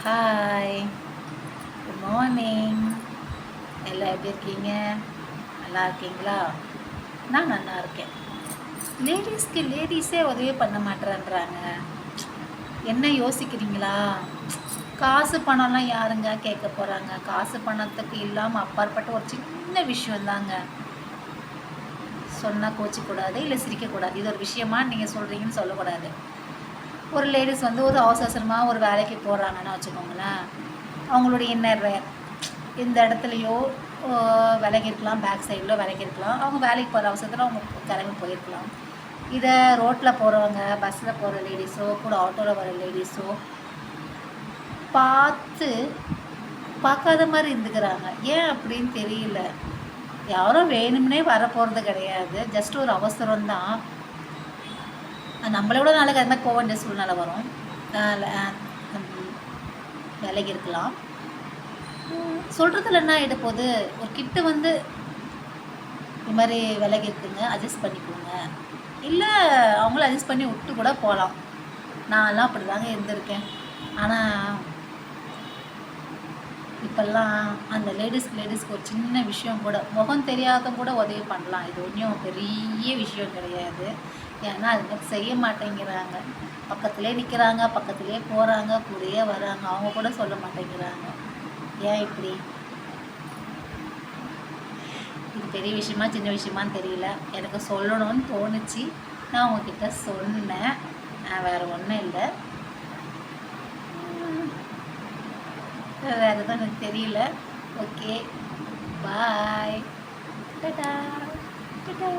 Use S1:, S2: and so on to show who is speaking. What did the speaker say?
S1: Hi, good morning. எல்லாம் எப்படி இருக்கீங்க? நல்லா இருக்கீங்களா? நான் நல்லா இருக்கேன். லேடிஸ்க்கு லேடிஸே உதவி பண்ண மாட்டேறாங்க. என்ன யோசிக்கிறீங்களா? காசு பணம்லாம் யாருங்க கேட்க போகிறாங்க? காசு பணத்துக்கு இல்லாமல் அப்பாற்பட்ட ஒரு சின்ன விஷயந்தாங்க. சொன்னால் கோச்சிக்கூடாது, இல்லை சிரிக்கக்கூடாது. இது ஒரு விஷயமா நீங்கள் சொல்கிறீங்கன்னு சொல்லக்கூடாது. ஒரு லேடிஸ் வந்து ஒரு அவசரமாக ஒரு வேலைக்கு போகிறாங்கன்னு வச்சுக்கோங்களேன். அவங்களுடைய இன்னர் வேர் இந்த இடத்துலையோ விலகி இருக்கலாம், பேக் சைடில் விலகி இருக்கலாம். அவங்க வேலைக்கு போகிற அவசரத்தில் அவங்க கிளம்பி போயிருக்கலாம். இதை ரோட்டில் போகிறவங்க, பஸ்ஸில் போகிற லேடிஸோ, கூட ஆட்டோவில் வர லேடிஸோ பார்த்து பார்க்காத மாதிரி இருந்துக்கிறாங்க. ஏன் அப்படின்னு தெரியல. யாரும் வேணும்னே வரப்போகிறது கிடையாது. ஜஸ்ட் ஒரு அவசரம்தான். நம்மளை விட நாளைக்கு அது மாதிரி போக வேண்டிய சூழ்நிலை வரும். விலகி இருக்கலாம். சொல்கிறதுல என்ன ஆகிட போகுது? ஒரு கிட்ட வந்து இது மாதிரி விலகி இருக்குங்க, அட்ஜஸ்ட் பண்ணிக்கோங்க. இல்லை அவங்கள அட்ஜஸ்ட் பண்ணி விட்டு கூட போகலாம். நான்லாம் அப்படி தாங்க இருந்திருக்கேன். ஆனால் இப்போல்லாம் அந்த லேடிஸ்க்கு ஒரு சின்ன விஷயம் கூட, முகம் தெரியாதவங்க கூட உதவி பண்ணலாம். இது ஒன்றும் பெரிய விஷயம் கிடையாது. ஏன்னா அது மாதிரி செய்ய மாட்டேங்கிறாங்க. பக்கத்துலேயே நிற்கிறாங்க, பக்கத்துலேயே போகிறாங்க, கூடயே வராங்க. அவங்க கூட சொல்ல மாட்டேங்கிறாங்க. ஏன் இப்படி? இது பெரிய விஷயமா சின்ன விஷயமான்னு தெரியல. எனக்கு சொல்லணும்னு தோணுச்சு, நான் உங்ககிட்ட சொன்னேன். வேறு ஒன்றும் இல்லை. வேறு எதுவும் எனக்கு தெரியல. ஓகே, பாய். டாடா டாடா.